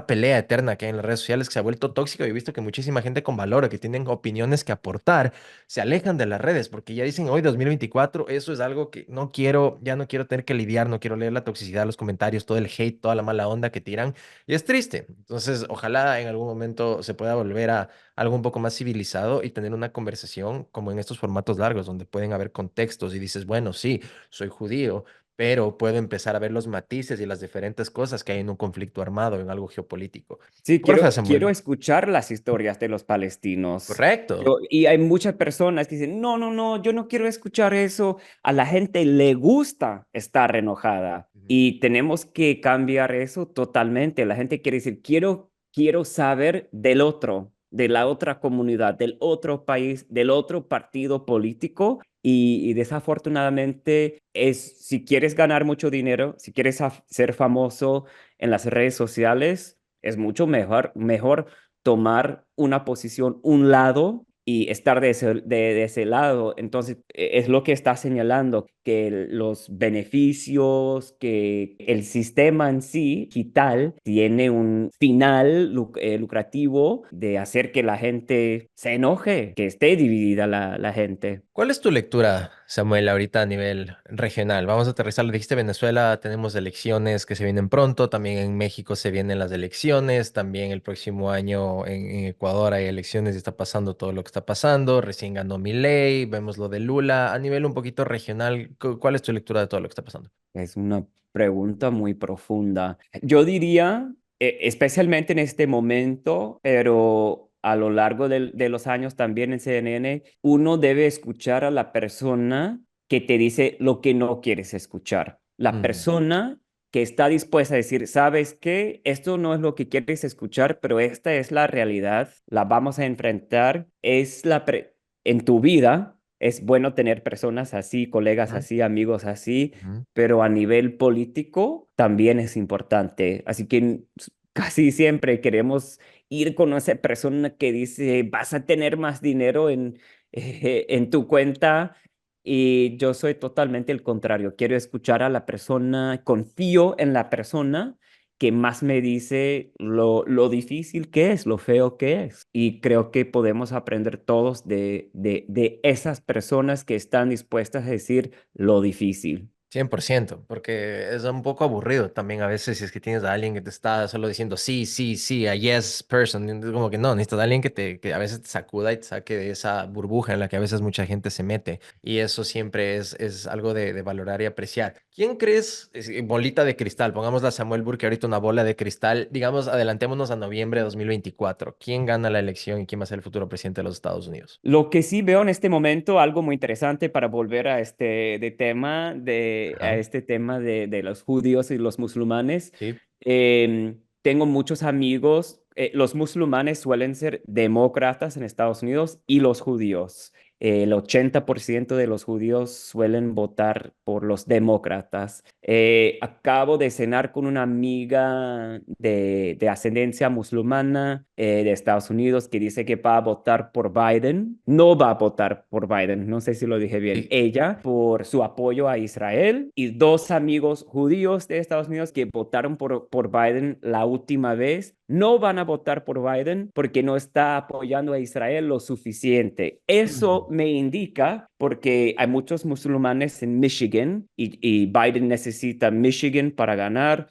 pelea eterna que hay en las redes sociales que se ha vuelto tóxico. Y he visto que muchísima gente con valor o que tienen opiniones que aportar se alejan de las redes porque ya dicen hoy 2024, eso es algo que no quiero, ya no quiero tener que lidiar, no quiero leer la toxicidad, los comentarios, todo el hate, toda la mala onda que tiran y es triste. Entonces, ojalá en algún momento se pueda volver a algo un poco más civilizado y tener una conversación como en estos formatos largos donde pueden haber contextos y dices, bueno, sí, soy judío, pero puedo empezar a ver los matices y las diferentes cosas que hay en un conflicto armado, en algo geopolítico. Sí, Porfa, quiero Samuel. escuchar las historias de los palestinos. Correcto. Y hay muchas personas que dicen, no, yo no quiero escuchar eso. A la gente le gusta estar enojada Ujú. y tenemos que cambiar eso totalmente. La gente quiere decir, quiero saber del otro, de la otra comunidad, del otro país, del otro partido político. Y desafortunadamente si quieres ganar mucho dinero, si quieres ser famoso en las redes sociales, es mucho mejor tomar una posición, un lado y estar de ese lado. Entonces, es lo que está señalando, que los beneficios, que el sistema en sí, digital, tiene un final lucrativo de hacer que la gente se enoje, que esté dividida la gente. ¿Cuál es tu lectura, Samuel, ahorita a nivel regional? Vamos a aterrizar, lo dijiste Venezuela, tenemos elecciones que se vienen pronto, también en México se vienen las elecciones, también el próximo año en Ecuador hay elecciones y está pasando todo lo que está pasando, recién ganó Milei, vemos lo de Lula, a nivel un poquito regional, ¿cuál es tu lectura de todo lo que está pasando? Es una pregunta muy profunda. Yo diría, especialmente en este momento, pero a lo largo de los años también en CNN, uno debe escuchar a la persona que te dice lo que no quieres escuchar. La Mm, persona que está dispuesta a decir, ¿sabes qué? Esto no es lo que quieres escuchar, pero esta es la realidad, la vamos a enfrentar, en tu vida. Es bueno tener personas así, colegas ujú, así, amigos así, ujú. pero a nivel político también es importante. Así que casi siempre queremos ir con esa persona que dice, vas a tener más dinero en tu cuenta. Y yo soy totalmente el contrario. Quiero escuchar a la persona, confío en la persona que más me dice lo difícil que es, lo feo que es. Y creo que podemos aprender todos de esas personas que están dispuestas a decir lo difícil. 100%, porque es un poco aburrido también a veces si es que tienes a alguien que te está solo diciendo sí, sí, sí, a yes person, y es como que no, necesitas a alguien que a veces te sacuda y te saque de esa burbuja en la que a veces mucha gente se mete, y eso siempre es algo de valorar y apreciar. ¿Quién crees, bolita de cristal, pongámosla a Samuel Burke ahorita una bola de cristal, digamos, adelantémonos a noviembre de 2024, ¿quién gana la elección y quién va a ser el futuro presidente de los Estados Unidos? Lo que sí veo en este momento, algo muy interesante para volver a a Ajá, este tema de los judíos y los musulmanes. sí. Tengo muchos amigos, los musulmanes suelen ser demócratas en Estados Unidos y los judíos. el 80% de los judíos suelen votar por los demócratas. Acabo de cenar con una amiga de ascendencia musulmana de Estados Unidos que dice que va a votar por Biden. No va a votar por Biden, no sé si lo dije bien. Y Ella por su apoyo a Israel y dos amigos judíos de Estados Unidos que votaron por Biden la última vez. No van a votar por Biden porque no está apoyando a Israel lo suficiente. Eso me indica, porque hay muchos musulmanes en Michigan y Biden necesita Michigan para ganar,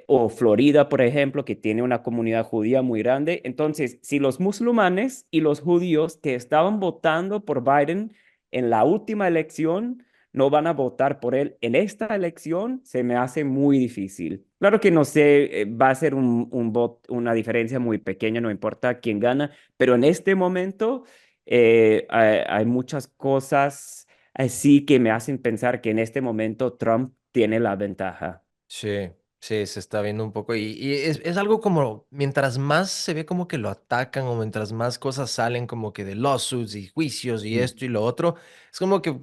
o Florida, por ejemplo, que tiene una comunidad judía muy grande. Entonces, si los musulmanes y los judíos que estaban votando por Biden en la última elección no van a votar por él en esta elección, se me hace muy difícil. Claro que no sé, va a ser una diferencia muy pequeña, no importa quién gana, pero en este momento hay muchas cosas así que me hacen pensar que en este momento Trump tiene la ventaja. sí, sí, se está viendo un poco y es algo como, mientras más se ve como que lo atacan o mientras más cosas salen como que de lawsuits y juicios y Mm. esto y lo otro, es como que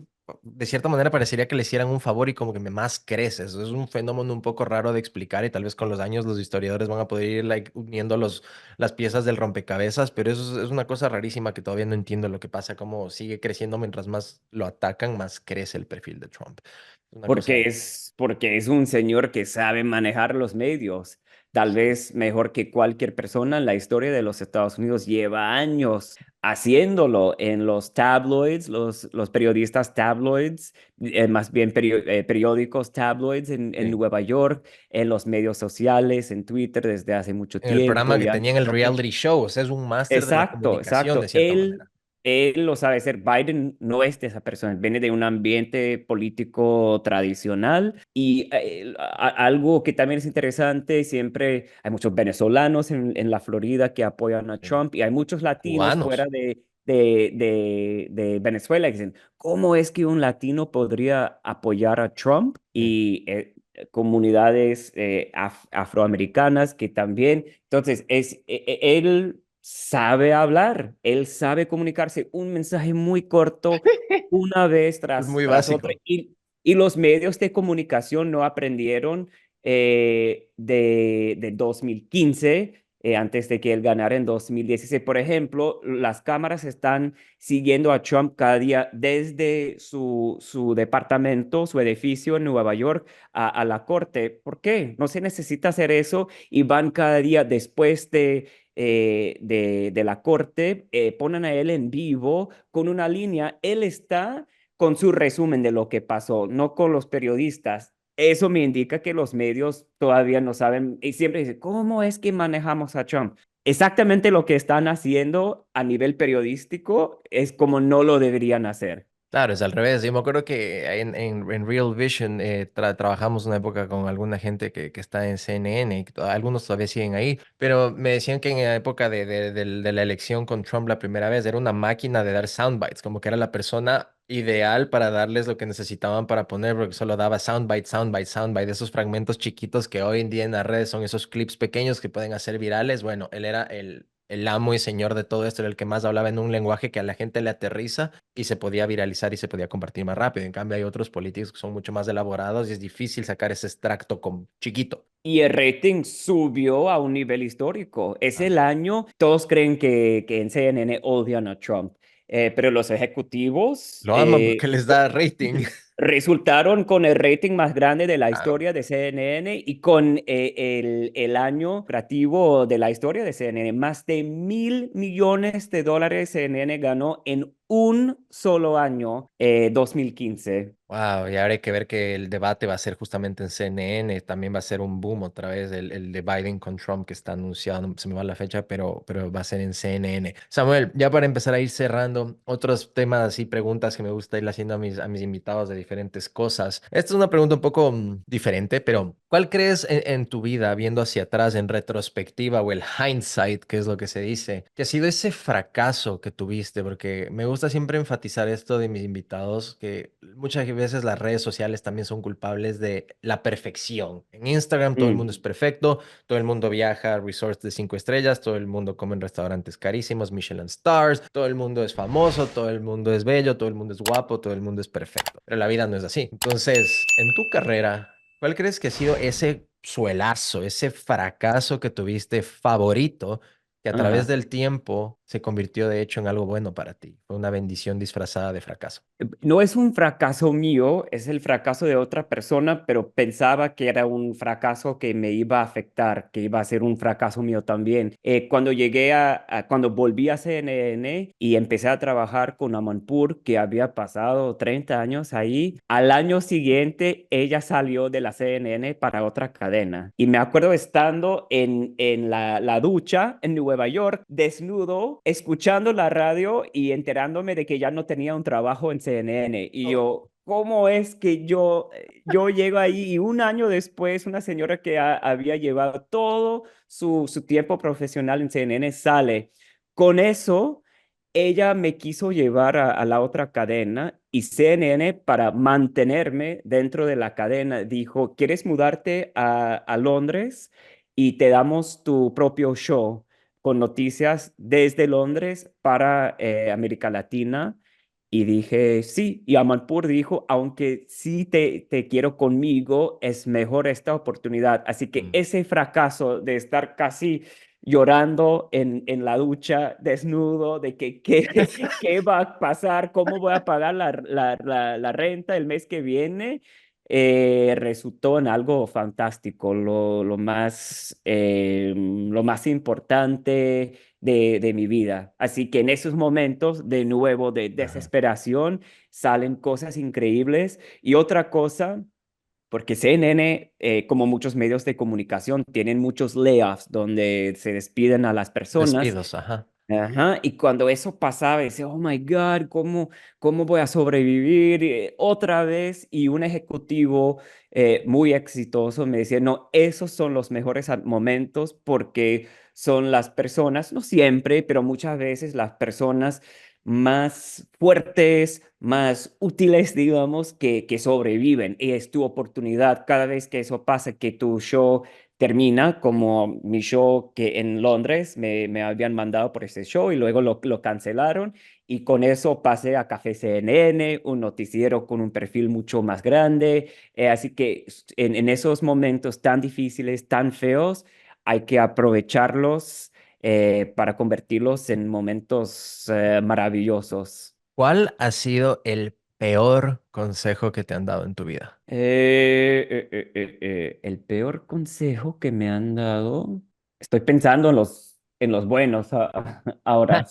de cierta manera parecería que le hicieran un favor y como que más creces. Es un fenómeno un poco raro de explicar y tal vez con los años los historiadores van a poder ir uniendo las piezas del rompecabezas, pero eso es una cosa rarísima que todavía no entiendo lo que pasa, cómo sigue creciendo mientras más lo atacan, más crece el perfil de Trump. Es una cosa. Porque es un señor que sabe manejar los medios, tal vez mejor que cualquier persona en la historia de los Estados Unidos. Lleva años haciéndolo en los tabloids, los periodistas tabloids, más bien periódicos tabloids en Sí. Nueva York, en los medios sociales, en Twitter desde hace mucho En el tiempo. programa que Y tenía en antes el también. reality show, o sea, es un máster de la Exacto, comunicación de exacto. cierta Él, manera. él lo sabe hacer. Biden no es de esa persona, viene de un ambiente político tradicional y algo que también es interesante, siempre hay muchos venezolanos en la Florida que apoyan a Sí. Trump y hay muchos latinos fuera Cubanos. de Venezuela que dicen, ¿cómo es que un latino podría apoyar a Trump? Mm. Y comunidades afroamericanas que también, entonces, él sabe hablar, él sabe comunicarse un mensaje muy corto una vez Es tras, muy tras otra. básico. Y los medios de comunicación no aprendieron de 2015, antes de que él ganara en 2016. Por ejemplo, las cámaras están siguiendo a Trump cada día desde su departamento, su edificio en Nueva York, a la corte. ¿Por qué? No se necesita hacer eso y van cada día después de la corte, ponen a él en vivo con una línea. Él está con su resumen de lo que pasó, no con los periodistas. Eso me indica que los medios todavía no saben y siempre dicen, ¿cómo es que manejamos a Trump? Exactamente lo que están haciendo a nivel periodístico es como no lo deberían hacer. Claro, es al revés. Yo me acuerdo que en Real Vision trabajamos una época con alguna gente que está en CNN, y algunos todavía siguen ahí, pero me decían que en la época de la elección con Trump la primera vez era una máquina de dar soundbites, como que era la persona ideal para darles lo que necesitaban para poner, porque solo daba soundbite, soundbite, soundbite, esos fragmentos chiquitos que hoy en día en las redes son esos clips pequeños que pueden hacer virales. Bueno, él era el amo y señor de todo esto, era el que más hablaba en un lenguaje que a la gente le aterriza y se podía viralizar y se podía compartir más rápido. En cambio, hay otros políticos que son mucho más elaborados y es difícil sacar ese extracto chiquito. Y el rating subió a un nivel histórico. Es Ah. el año, todos creen que en CNN odian a Trump, pero los ejecutivos Lo aman porque les da rating. resultaron con el rating más grande de la Claro. historia de CNN y con el año creativo de la historia de CNN. Más de $1.000 millones CNN ganó en un solo año, 2015. Wow, y ahora hay que ver que el debate va a ser justamente en CNN, también va a ser un boom otra vez el de Biden con Trump que está anunciado, no se me va la fecha, pero va a ser en CNN. Samuel, ya para empezar a ir cerrando, otros temas y preguntas que me gusta ir haciendo a mis invitados de diferentes cosas. Esta es una pregunta un poco diferente, pero ¿Cuál crees en tu vida, viendo hacia atrás, en retrospectiva o el hindsight, que es lo que se dice, que ha sido ese fracaso que tuviste? Porque me gusta siempre enfatizar esto de mis invitados, que muchas veces las redes sociales también son culpables de la perfección. En Instagram todo el mundo es Mm. perfecto, todo el mundo viaja a resorts de 5 estrellas, todo el mundo come en restaurantes carísimos, Michelin stars, todo el mundo es famoso, todo el mundo es bello, todo el mundo es guapo, todo el mundo es perfecto. Pero la vida no es así. Entonces, en tu carrera, ¿cuál crees que ha sido ese suelazo, ese fracaso que tuviste favorito, que a través Ajá. del tiempo se convirtió de hecho en algo bueno para ti? Fue una bendición disfrazada de fracaso. No es un fracaso mío, es el fracaso de otra persona, pero pensaba que era un fracaso que me iba a afectar, que iba a ser un fracaso mío también. Cuando cuando volví a CNN y empecé a trabajar con Amanpour, que había pasado 30 años ahí, al año siguiente ella salió de la CNN para otra cadena. Y me acuerdo estando en la ducha en Nueva York, desnudo, escuchando la radio y enterándome de que ya no tenía un trabajo en CNN. Y yo, ¿cómo es que yo llego ahí y un año después una señora que había llevado todo su tiempo profesional en CNN sale? Con eso, ella me quiso llevar a la otra cadena y CNN, para mantenerme dentro de la cadena, dijo, ¿quieres mudarte a Londres y te damos tu propio show con noticias desde Londres para América Latina? Y dije, sí. Y Amanpour dijo, aunque sí te quiero conmigo, es mejor esta oportunidad. Así que Mm. ese fracaso de estar casi llorando en la ducha, desnudo, de que qué va a pasar, cómo voy a pagar la renta el mes que viene, resultó en algo fantástico, lo más importante de mi vida. Así que en esos momentos, de nuevo, de Ajá. desesperación, salen cosas increíbles. Y otra cosa, porque CNN, como muchos medios de comunicación, tienen muchos layoffs donde se despiden a las personas. Despidos, ajá. Ajá, y cuando eso pasaba, decía, oh my God, ¿cómo voy a sobrevivir otra vez? Y un ejecutivo muy exitoso me decía, no, esos son los mejores momentos porque son las personas, no siempre, pero muchas veces las personas más fuertes, más útiles, digamos, que sobreviven. Y es tu oportunidad cada vez que eso pasa, que tu show termina como mi show que en Londres me habían mandado por ese show y luego lo cancelaron y con eso pasé a Café CNN, un noticiero con un perfil mucho más grande. Así que en esos momentos tan difíciles, tan feos, hay que aprovecharlos para convertirlos en momentos maravillosos. ¿Cuál ha sido el peor consejo que te han dado en tu vida? El peor consejo que me han dado, estoy pensando en los buenos ahora.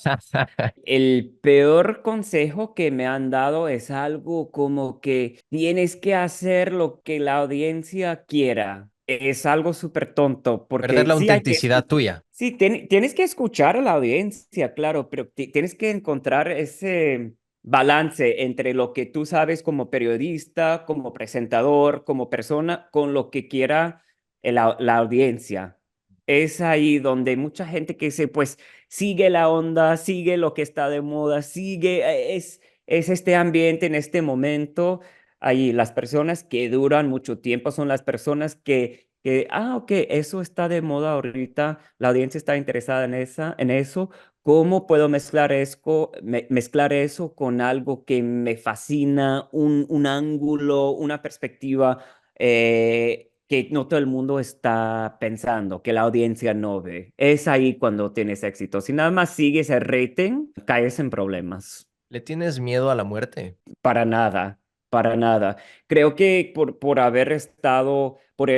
El peor consejo que me han dado es algo como que tienes que hacer lo que la audiencia quiera. Es algo súper tonto, Perder porque la sí hay que autenticidad tuya. sí, tienes que escuchar a la audiencia, claro, pero tienes que encontrar ese balance entre lo que tú sabes como periodista, como presentador, como persona, con lo que quiera la audiencia. Es ahí donde mucha gente que se, pues, sigue la onda, sigue lo que está de moda, sigue, es este ambiente en este momento. Ahí las personas que duran mucho tiempo son las personas ok, eso está de moda ahorita, la audiencia está interesada en eso. ¿Cómo puedo mezclar eso con algo que me fascina, un ángulo, una perspectiva que no todo el mundo está pensando, que la audiencia no ve? Es ahí cuando tienes éxito. Si nada más sigues el rating, caes en problemas. ¿Le tienes miedo a la muerte? Para nada, para nada. Creo que por haber estado, por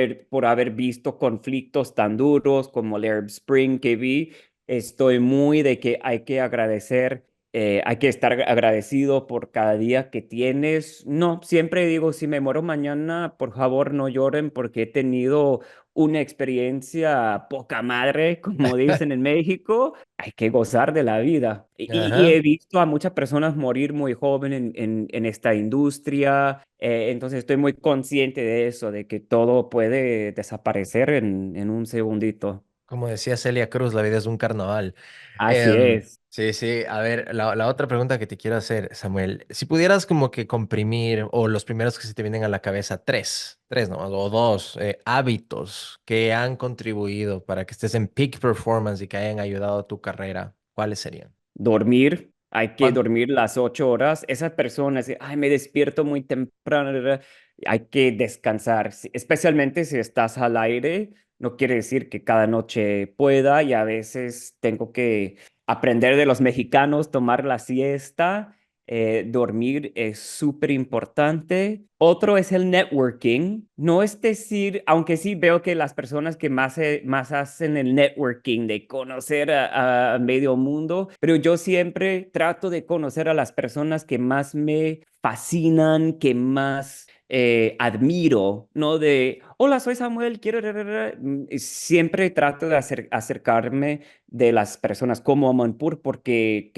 haber visto conflictos tan duros como el Arab Spring que vi, estoy muy de que hay que agradecer, hay que estar agradecido por cada día que tienes. No, siempre digo, si me muero mañana, por favor no lloren porque he tenido una experiencia poca madre, como dicen en México, hay que gozar de la vida. Y he Ajá. visto a muchas personas morir muy joven en esta industria, entonces estoy muy consciente de eso, de que todo puede desaparecer en un segundito. Como decía Celia Cruz, la vida es un carnaval. Así es. Sí, sí. A ver, la otra pregunta que te quiero hacer, Samuel, si pudieras como que comprimir, o los primeros que se te vienen a la cabeza, tres nomás, o dos hábitos que han contribuido para que estés en peak performance y que hayan ayudado a tu carrera, ¿cuáles serían? Dormir, hay que ¿Cuán- dormir las 8 horas. Esas personas, ay, me despierto muy temprano, hay que descansar, especialmente si estás al aire. No quiere decir que cada noche pueda y a veces tengo que aprender de los mexicanos, tomar la siesta. Dormir es súper importante. Otro es el networking. No es decir, aunque sí veo que las personas que más hacen el networking, de conocer a medio mundo, pero yo siempre trato de conocer a las personas que más me fascinan, que más admiro, ¿no? De, hola, soy Samuel, quiero... Siempre trato de acercarme de las personas como Amanpur porque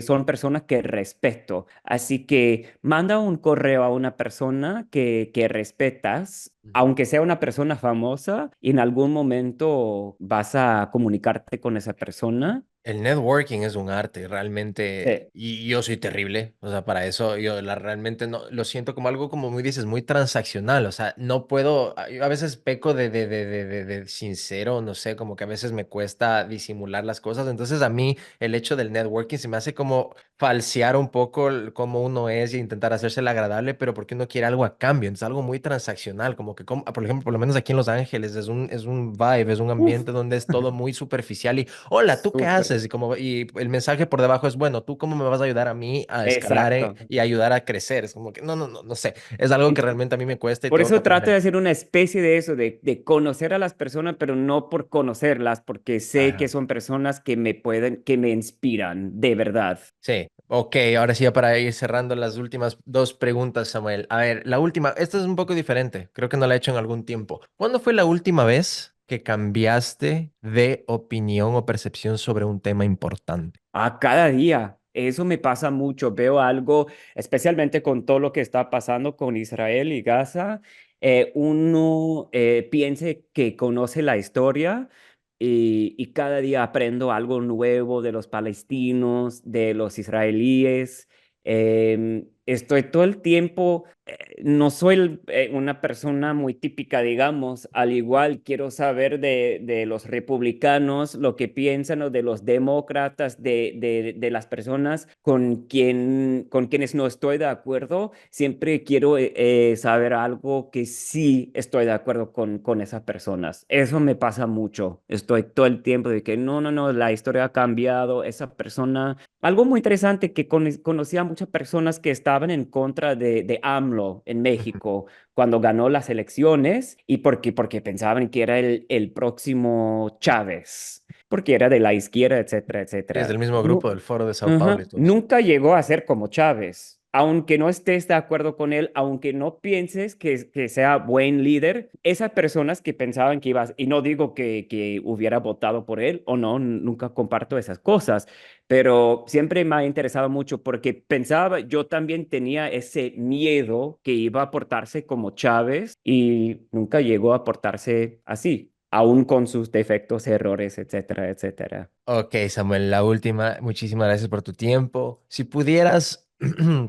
son personas que respeto. Así que manda un correo a una persona que respetas, Ujú. aunque sea una persona famosa, y en algún momento vas a comunicarte con esa persona. El networking es un arte, realmente, Sí, y yo soy terrible, o sea, para eso yo realmente no lo siento como algo como muy dices, muy transaccional, o sea, no puedo, yo a veces peco de sincero, no sé, como que a veces me cuesta disimular las cosas, entonces a mí el hecho del networking se me hace como falsear un poco cómo uno es y intentar hacérsela agradable, pero porque uno quiere algo a cambio, entonces algo muy transaccional, como que, por ejemplo, por lo menos aquí en Los Ángeles es un vibe, es un uf, ambiente donde es todo muy superficial y hola, ¿tú qué súper. haces? Y el mensaje por debajo es, bueno, ¿tú cómo me vas a ayudar a mí a escalar Exacto. y ayudar a crecer? Es como que, no sé, es algo que realmente a mí me cuesta y Por tengo que eso trato de aprender. hacer una especie de eso, de conocer a las personas, pero no por conocerlas, porque sé que Ajá. son personas que me pueden, que me inspiran, de verdad. Sí, ok, ahora sí, ya para ir cerrando las últimas dos preguntas, Samuel. A ver, la última, esta es un poco diferente, creo que no la he hecho en algún tiempo. ¿Cuándo fue la última vez que cambiaste de opinión o percepción sobre un tema importante? A cada día. Eso me pasa mucho. Veo algo, especialmente con todo lo que está pasando con Israel y Gaza. Uno piense que conoce la historia y cada día aprendo algo nuevo de los palestinos, de los israelíes. Estoy todo el tiempo, no soy una persona muy típica, digamos, al igual quiero saber de los republicanos, lo que piensan o de los demócratas, de las personas con quienes no estoy de acuerdo. Siempre quiero saber algo que sí estoy de acuerdo con esas personas. Eso me pasa mucho. Estoy todo el tiempo de que no, la historia ha cambiado, esa persona... Algo muy interesante que conocí a muchas personas que estaban en contra de AMLO en México cuando ganó las elecciones y porque pensaban que era el próximo Chávez, porque era de la izquierda, etcétera, Sí, es del etcétera. mismo grupo del Foro de Sao Paulo y Ajá. todo eso. Nunca llegó a ser como Chávez. Aunque no estés de acuerdo con él, aunque no pienses que sea buen líder, esas personas que pensaban que ibas, y no digo que hubiera votado por él o no, nunca comparto esas cosas, pero siempre me ha interesado mucho porque pensaba, yo también tenía ese miedo que iba a portarse como Chávez y nunca llegó a portarse así, aún con sus defectos, errores, etcétera, etcétera. Ok, Samuel, la última. Muchísimas gracias por tu tiempo. Si pudieras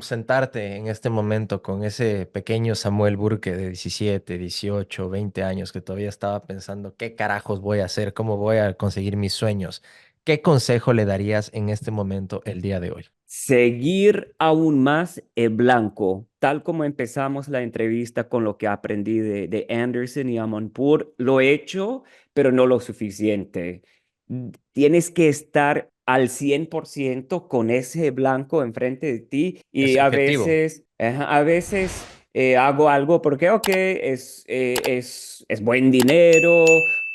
sentarte en este momento con ese pequeño Samuel Burke de 17, 18, 20 años que todavía estaba pensando qué carajos voy a hacer, cómo voy a conseguir mis sueños, ¿qué consejo le darías en este momento el día de hoy? Seguir aún más el blanco, tal como empezamos la entrevista con lo que aprendí de Anderson y Amanpour, lo he hecho, pero no lo suficiente. Tienes que estar al 100% con ese blanco enfrente de ti y Ese objetivo. a veces hago algo porque, ok, es buen dinero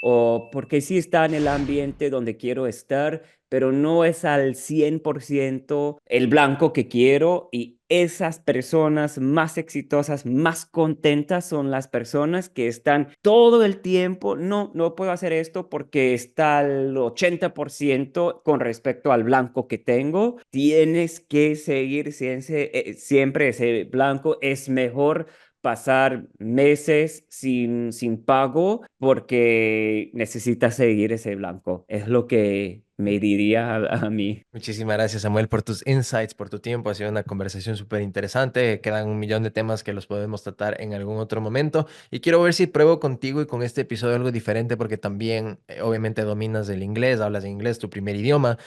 o porque sí está en el ambiente donde quiero estar, pero no es al 100% el blanco que quiero esas personas más exitosas, más contentas son las personas que están todo el tiempo, no puedo hacer esto porque está al 80% con respecto al blanco que tengo. Tienes que seguir siempre ese blanco. Es mejor pasar meses sin pago porque necesitas seguir ese blanco. Es lo que me diría a mí. Muchísimas gracias, Samuel, por tus insights, por tu tiempo. Ha sido una conversación súper interesante. Quedan un millón de temas que los podemos tratar en algún otro momento. Y quiero ver si pruebo contigo y con este episodio algo diferente, porque también, obviamente, dominas el inglés, hablas inglés, tu primer idioma.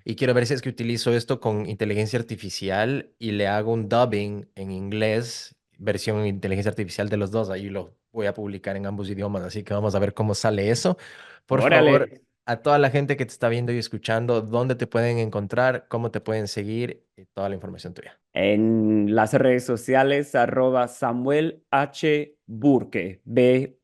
Y quiero ver si es que utilizo esto con inteligencia artificial y le hago un dubbing en inglés, versión inteligencia artificial de los dos. Ahí lo voy a publicar en ambos idiomas, así que vamos a ver cómo sale eso. Por favor, Órale. a toda la gente que te está viendo y escuchando, ¿dónde te pueden encontrar? ¿Cómo te pueden seguir? Y toda la información tuya. En las redes sociales, @Samuel H. Burke, Burke.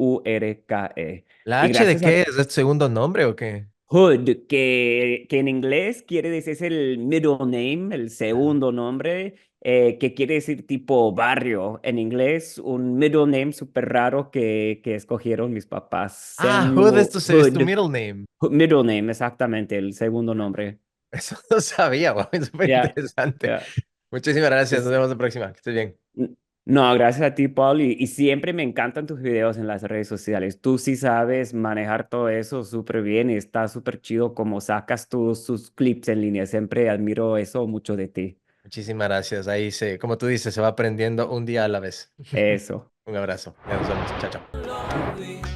¿La Y H de gracias a qué? ¿Es tu segundo nombre o qué? Hood, que en inglés quiere decir, es el middle name, el segundo nombre, que quiere decir tipo barrio. En inglés, un middle name súper raro que escogieron mis papás. Ah, Hood Samuel es tu Hood. middle name. Middle name, exactamente, el segundo nombre. Eso no sabía, wow, es súper Ya, interesante. ya. Muchísimas gracias, nos Entonces, vemos la próxima. Que estés bien. no, gracias a ti, Paul. Y siempre me encantan tus videos en las redes sociales. Tú sí sabes manejar todo eso súper bien y está súper chido como sacas tus clips en línea. Siempre admiro eso mucho de ti. Muchísimas gracias. Ahí como tú dices, se va aprendiendo un día a la vez. Eso. Un abrazo. Ya nos vemos. Chao, chao. Lonely.